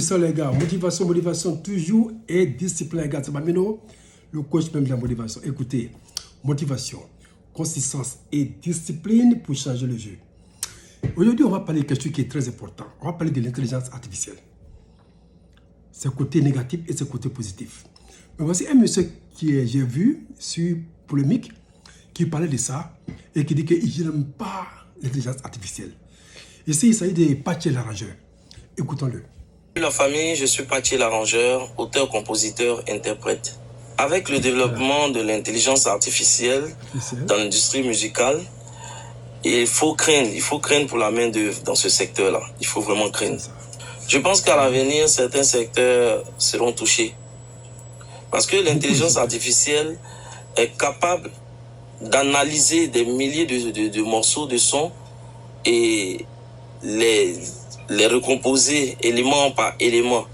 ça les gars, motivation toujours et discipline les gars, c'est Mamino, le coach même de la motivation. Écoutez, motivation, consistance et discipline pour changer le jeu. Aujourd'hui, on va parler de quelque chose qui est très important. On va parler de l'intelligence artificielle. Ses côtés négatifs et ses côtés positifs. Mais voici un monsieur que j'ai vu sur Polémique qui parlait de ça et qui dit qu'il n'aime pas l'intelligence artificielle. Ici, il s'agit de Patchy l'arrangeur. Écoutons-le. La famille, je suis Patchy l'arrangeur, auteur, compositeur, interprète. Avec le développement de l'intelligence artificielle dans l'industrie musicale, il faut craindre pour la main-d'œuvre dans ce secteur-là. Il faut vraiment craindre. Je pense qu'à l'avenir, certains secteurs seront touchés. Parce que l'intelligence artificielle est capable d'analyser des milliers de morceaux de son et les recomposer élément par élément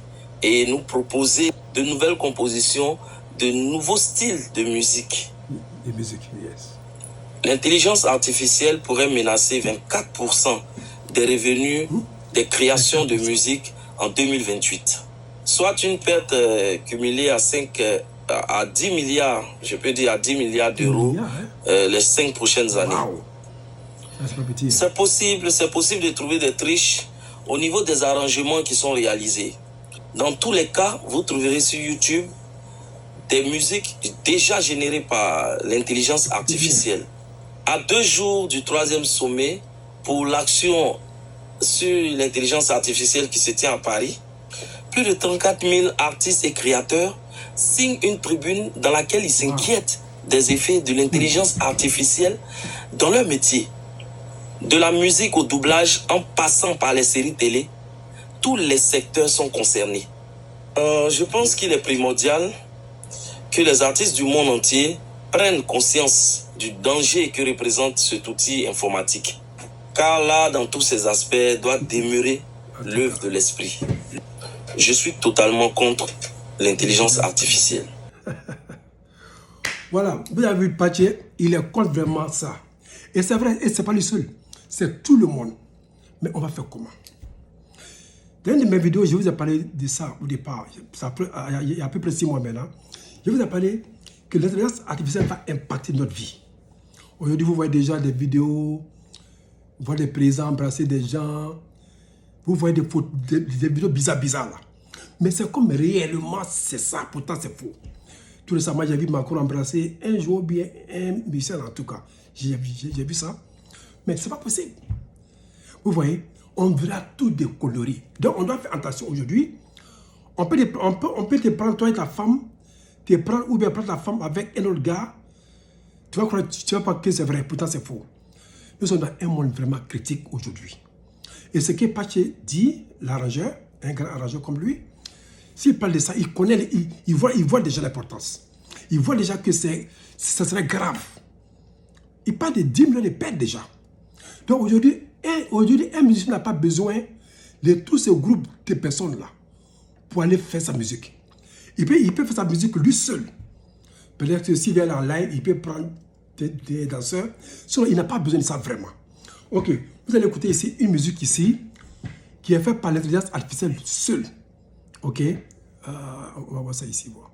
et nous proposer de nouvelles compositions, de nouveaux styles de musique. L'intelligence artificielle pourrait menacer 24% des revenus des créations de musique en 2028. Soit une perte cumulée à 10 milliards, je peux dire à 10 milliards d'euros les 5 prochaines années. Wow. C'est possible de trouver des triches au niveau des arrangements qui sont réalisés. Dans tous les cas, vous trouverez sur YouTube des musiques déjà générées par l'intelligence artificielle. À 2 jours du 3e sommet pour l'action sur l'intelligence artificielle qui se tient à Paris, plus de 34 000 artistes et créateurs signent une tribune dans laquelle ils s'inquiètent des effets de l'intelligence artificielle dans leur métier. De la musique au doublage, en passant par les séries télé, tous les secteurs sont concernés. Je pense qu'il est primordial que les artistes du monde entier prennent conscience du danger que représente cet outil informatique. Car là, dans tous ces aspects, doit demeurer l'œuvre de l'esprit. Je suis totalement contre l'intelligence artificielle. Voilà, vous avez vu Patchy, il est contre vraiment ça. Et c'est vrai, et c'est pas le seul, c'est tout le monde. Mais on va faire comment? Dans une de mes vidéos, je vous ai parlé de ça au départ, il y a à peu près 6 mois maintenant. Je vous ai parlé que l'intelligence artificielle va impacter notre vie. Aujourd'hui, vous voyez déjà des vidéos, vous voyez des présidents embrasser des gens, vous voyez des photos, des vidéos bizarres là. Mais c'est comme réellement c'est ça, pourtant c'est faux. Tout récemment, j'ai vu Macron embrasser un jour bien un Michel en tout cas. J'ai vu ça. Mais c'est pas possible. Vous voyez, on verra tout décoloré. Donc on doit faire attention aujourd'hui. On peut te prendre toi et ta femme, ou bien prendre ta femme avec un autre gars. Tu vas croire que c'est vrai, pourtant c'est faux. Nous sommes dans un monde vraiment critique aujourd'hui. Et ce que Patchy dit, l'arrangeur, un grand arrangeur comme lui, s'il parle de ça, il connaît, il voit déjà l'importance. Il voit déjà que ça serait grave. Il parle de 10 millions de pertes déjà. Donc aujourd'hui, un musicien n'a pas besoin de tous ces groupes de personnes-là pour aller faire sa musique. Il peut faire sa musique lui seul. Peut-être que s'il vient en live, il peut prendre des danseurs. Sinon, il n'a pas besoin de ça vraiment. Ok, vous allez écouter ici une musique ici qui est faite par l'intelligence artificielle seule. Ok, on va voir ça ici. Voir.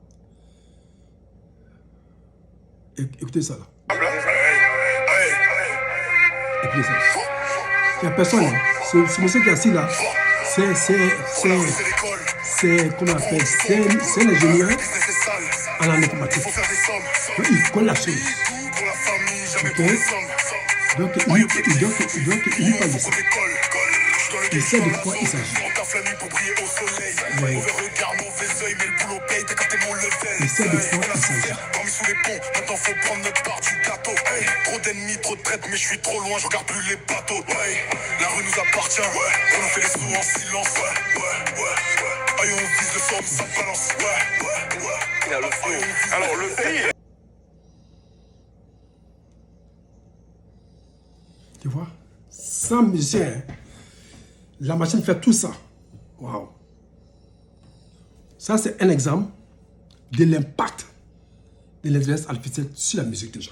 Écoutez ça là. Écoutez ça. Il n'y a personne là. Ce monsieur qui est assis là, c'est comment on appelle, c'est l'ingénieur en informatique. Donc, il connaît la chose. Ok. Donc il parle de ça. Il sait de quoi il s'agit. Ouais. Il sait de quoi il s'agit. Trop d'ennemis, trop de traite, mais je suis trop loin, je regarde plus les bateaux. La rue nous appartient, on nous fait les sous en silence. Aïe, on vise le sort, ça balance. Il a le flow. Alors le pays. Tu vois, sans musicien, la machine fait tout ça. Waouh. Ça, c'est un exemple de l'impact de l'intelligence artificielle sur la musique déjà.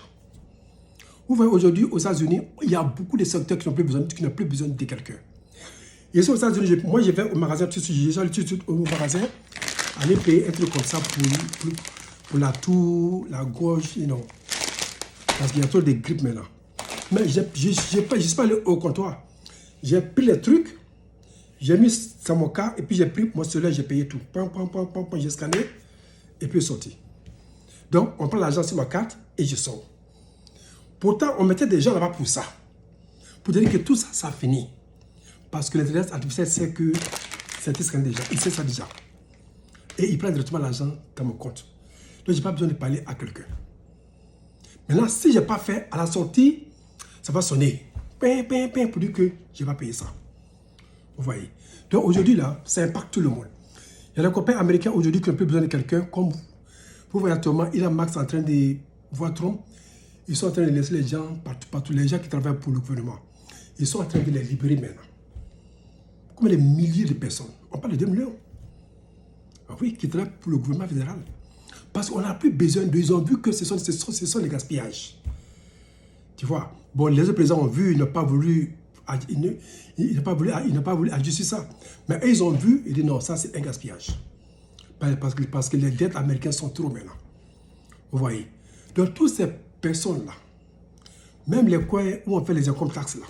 Vous voyez, aujourd'hui, aux États-Unis, il y a beaucoup de secteurs qui n'ont plus besoin de quelqu'un. Ici aux États-Unis, moi je vais au magasin, j'allais tout de suite au magasin, aller payer un truc comme ça pour la toux, la gorge, non. Parce qu'il y a trop de grippe maintenant. Mais je ne suis pas allé au comptoir. J'ai pris les trucs, j'ai mis dans mon cas, et puis j'ai pris mon cellulaire, j'ai payé tout. J'ai scanné, et puis sorti. Donc, on prend l'argent sur ma carte, et je sors. Pourtant, on mettait des gens là-bas pour ça. Pour dire que tout ça, ça a fini. Parce que l'intelligence artificielle sait que c'est scanné déjà. Il sait ça déjà. Et il prend directement l'argent dans mon compte. Donc, je n'ai pas besoin de parler à quelqu'un. Maintenant, si je n'ai pas fait, à la sortie, ça va sonner. Pour dire que je vais payer ça. Vous voyez. Donc, aujourd'hui, là, ça impacte tout le monde. Il y a des copains américains aujourd'hui qui n'ont plus besoin de quelqu'un comme vous. Vous voyez actuellement, Elon Musk en train de voir Trump. Ils sont en train de laisser les gens partout, les gens qui travaillent pour le gouvernement. Ils sont en train de les libérer maintenant. Comme des milliers de personnes. On parle de 2 millions. Ah oui, qui travaillent pour le gouvernement fédéral. Parce qu'on n'a plus besoin d'eux. Ils ont vu que ce sont des gaspillages. Tu vois. Bon, les autres présidents ont vu, ils n'ont pas voulu agir sur ça. Mais eux, ils ont vu, ils disent non, ça c'est un gaspillage. Parce que les dettes américaines sont trop maintenant. Vous voyez. Donc, toutes ces personnes-là, même les coins où on fait les income tax là,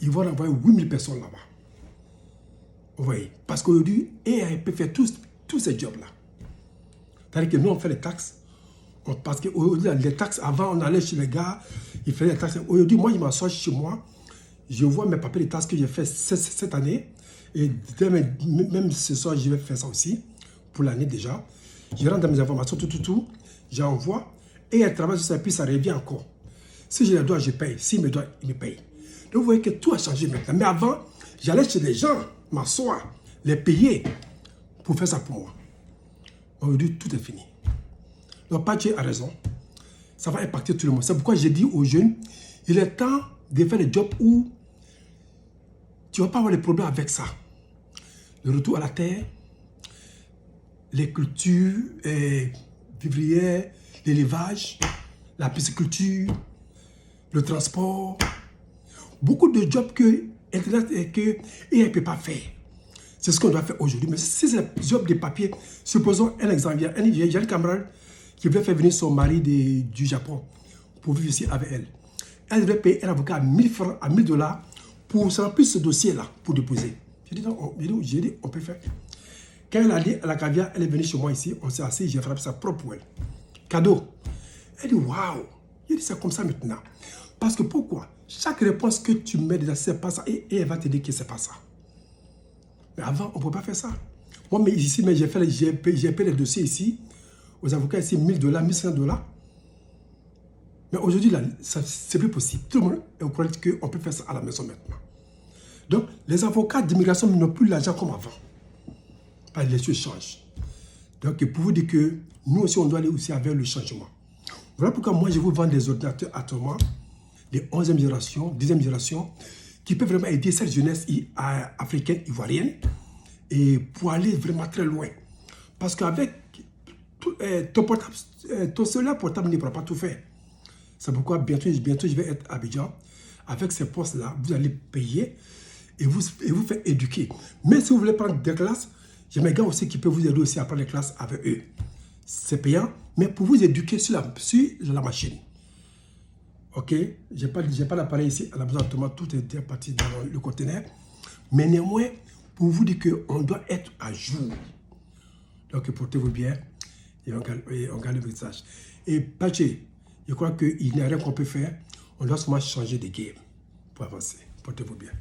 ils vont envoyer 8000 personnes là-bas. Vous voyez. Parce qu'aujourd'hui, AI peut faire tous ces jobs-là. C'est-à-dire que nous, on fait les taxes. Parce que les taxes, avant, on allait chez les gars, ils faisaient les taxes. Aujourd'hui, moi, je m'assois chez moi, je vois mes papiers de taxes que j'ai fait cette année. Et même ce soir, je vais faire ça aussi, pour l'année déjà. Je rentre dans mes informations, tout, j'envoie. Et elle travaille sur ça, puis ça revient encore. Si je les dois, je paye. S'il me doit, il me paye. Donc, vous voyez que tout a changé maintenant. Mais avant, j'allais chez les gens, m'asseoir, les payer pour faire ça pour moi. Aujourd'hui, tout est fini. Donc, Patchy a raison. Ça va impacter tout le monde. C'est pourquoi j'ai dit aux jeunes, il est temps de faire des jobs où tu ne vas pas avoir de problème avec ça. Le retour à la terre, les cultures vivrières, l'élevage, la pisciculture, le transport. Beaucoup de jobs que Internet et que AI ne peut pas faire. C'est ce qu'on doit faire aujourd'hui. Mais si c'est des jobs de papier, supposons un exemple. J'ai une camarade qui voulait faire venir son mari du Japon pour vivre ici avec elle. Elle devait payer un avocat à 1000 francs, à 1000 $, pour remplir ce dossier-là, pour déposer. J'ai dit, on peut faire. Quand elle a dit à la caviar, elle est venue chez moi ici, on s'est assis, j'ai frappé sa propre poêle. Cadeau. Elle dit, waouh. J'ai dit, c'est comme ça maintenant. Parce que pourquoi? Chaque réponse que tu mets dedans, c'est pas ça, et elle va te dire que c'est pas ça. Mais avant, on ne peut pas faire ça. Moi, mais ici, j'ai payé les dossiers ici, aux avocats ici, 1000 $, 1500 $. Mais aujourd'hui, là, c'est plus possible. Tout le monde est au courant qu'on peut faire ça à la maison maintenant. Donc, les avocats d'immigration n'ont plus l'argent comme avant. Parce que les choses changent. Donc, pour vous dire que nous aussi, on doit aller aussi vers le changement. Voilà pourquoi moi, je vous vends des ordinateurs actuellement, des 11e génération, 10e génération, qui peuvent vraiment aider cette jeunesse africaine, ivoirienne, et pour aller vraiment très loin. Parce qu'avec ton cellulaire portable ne pourra pas tout faire. C'est pourquoi bientôt je vais être à Abidjan. Avec ces postes-là, vous allez payer et vous faire éduquer. Mais si vous voulez prendre des classes, j'ai mes gars aussi qui peuvent vous aider aussi à prendre les classes avec eux. C'est payant, mais pour vous éduquer sur la machine. Ok, j'ai pas l'appareil ici à la maison, tout est parti dans le conteneur. Mais néanmoins, pour vous dire qu'on doit être à jour. Donc, portez-vous bien et on gagne le message. Et Patchy, je crois qu'il n'y a rien qu'on peut faire. On doit seulement changer de game pour avancer. Portez-vous bien.